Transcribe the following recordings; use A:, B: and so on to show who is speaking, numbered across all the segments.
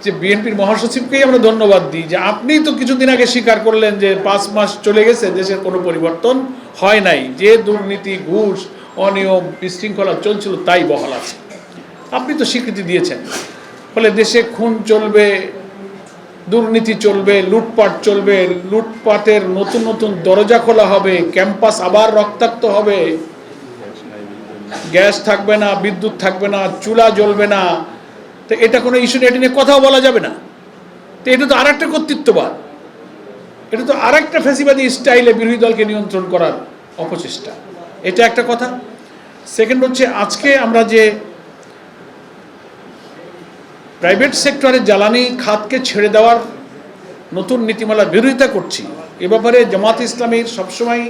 A: যে বিএনপির মহাসচিবকেই আমরা ধন্যবাদ দিই যে আপনি তো কিছুদিন আগে স্বীকার করলেন যে 5 মাস চলে গেছে, দেশের কোনো পরিবর্তন হয় নাই, যে দুর্নীতি, ঘুষ, অনিয়ম, বিশৃঙ্খলা চলছিল তাই বহাল আছে। আপনি তো স্বীকৃতি দিয়েছেন। ফলে দেশে খুন চলবে, দুর্নীতি চলবে, লুটপাট চলবে, লুটপাটের নতুন নতুন দরজা খোলা হবে, ক্যাম্পাস আবার রক্তাক্ত হবে, গ্যাস থাকবে না, বিদ্যুৎ থাকবে না, চুলা জ্বলবে না। তো এটা কোনো ইস্যু নিয়ে, এটা নিয়ে কথাও বলা যাবে না। তো এটা তো আর একটা কর্তৃত্ববাদ, এটা তো আর একটা ফ্যাসিবাদী স্টাইলে বিরোধী দলকে নিয়ন্ত্রণ করার অপচেষ্টা। এটা একটা কথা। সেকেন্ড হচ্ছে, আজকে আমরা যে প্রাইভেট সেক্টরের জ্বালানি খাতকে ছেড়ে দেওয়ার নতুন নীতিমালার বিরোধিতা করছি, এ ব্যাপারে জামাত ইসলামীর সবসময়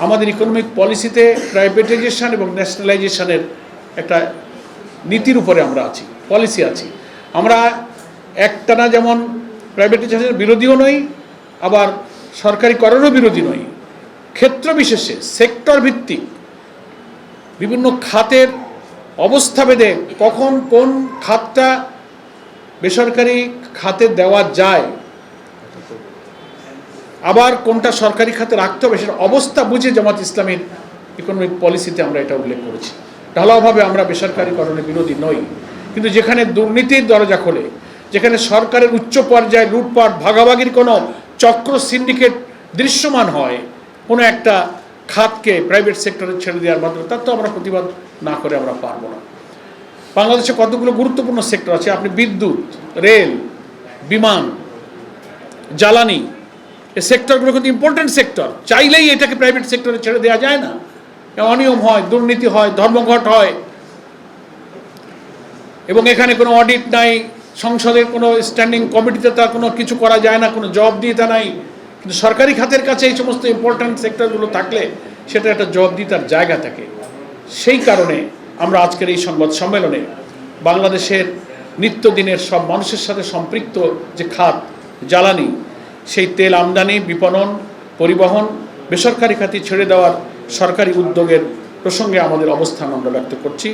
A: আমাদের ইকোনমিক পলিসিতে প্রাইভেটাইজেশন এবং ন্যাশনালাইজেশনের একটা নীতির উপরে আমরা আছি, পলিসি আছি। আমরা একটানা যেমন প্রাইভেটাইজেশনের বিরোধীও নই, আবার সরকারিকরণও বিরোধী নই। ক্ষেত্র বিশেষে সেক্টর ভিত্তিক বিভিন্ন খাতের অবস্থা ভেদে কখন কোন খাতটা বেসরকারি খাতে দেওয়া যায়, আবার কোনটা সরকারি খাতে রাখতে হবে, সেটা অবস্থা বুঝে জামাত ইসলামীর ইকোনমিক পলিসিতে আমরা এটা উল্লেখ করেছি। ঢালাওভাবে আমরা বেসরকারিকরণের বিরোধী নই, কিন্তু যেখানে দুর্নীতির দরজা খোলে, যেখানে সরকারের উচ্চ পর্যায়ে লুটপাট, ভাগাভাগির কোনো চক্র, সিন্ডিকেট দৃশ্যমান হয় কোনো একটা খাতকে প্রাইভেট সেক্টরে ছেড়ে দেওয়ার মাধ্যমে, তার তো আমরা প্রতিবাদ না করে আমরা পারবো না। বাংলাদেশে কতগুলো গুরুত্বপূর্ণ সেক্টর আছে, আপনি বিদ্যুৎ, রেল, বিমান, জ্বালানি, এই সেক্টরগুলো কিন্তু ইম্পর্টেন্ট সেক্টর। চাইলেই এটাকে প্রাইভেট সেক্টরে ছেড়ে দেওয়া যায় না। অনিয়ম হয়, দুর্নীতি হয়, ধর্মঘট হয়, এবং এখানে কোনো অডিট নাই, সংসদের কোনো স্ট্যান্ডিং কমিটিতে তার কোনো কিছু করা যায় না, কোনো জবাবদিহিতা নাই। কিন্তু সরকারি খাতের কাছে এই সমস্ত ইম্পর্ট্যান্ট সেক্টরগুলো থাকলে সেটা একটা জবাবদিহিতার জায়গা থাকে। সেই কারণে আমরা আজকের এই সংবাদ সম্মেলনে বাংলাদেশের নিত্যদিনের সব মানুষের সাথে সম্পৃক্ত যে খাত জ্বালানি, সেই তেল আমদানি, বিপণন, পরিবহন, বেসরকারি খাতে ছেড়ে দেওয়ার সরকারি উদ্যোগের প্রসঙ্গে আমাদের অবস্থান আমরা ব্যক্ত করছি।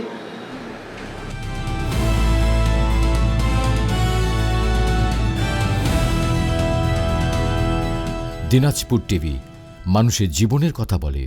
B: দিনাজপুর টিভি, মানুষের জীবনের কথা বলে।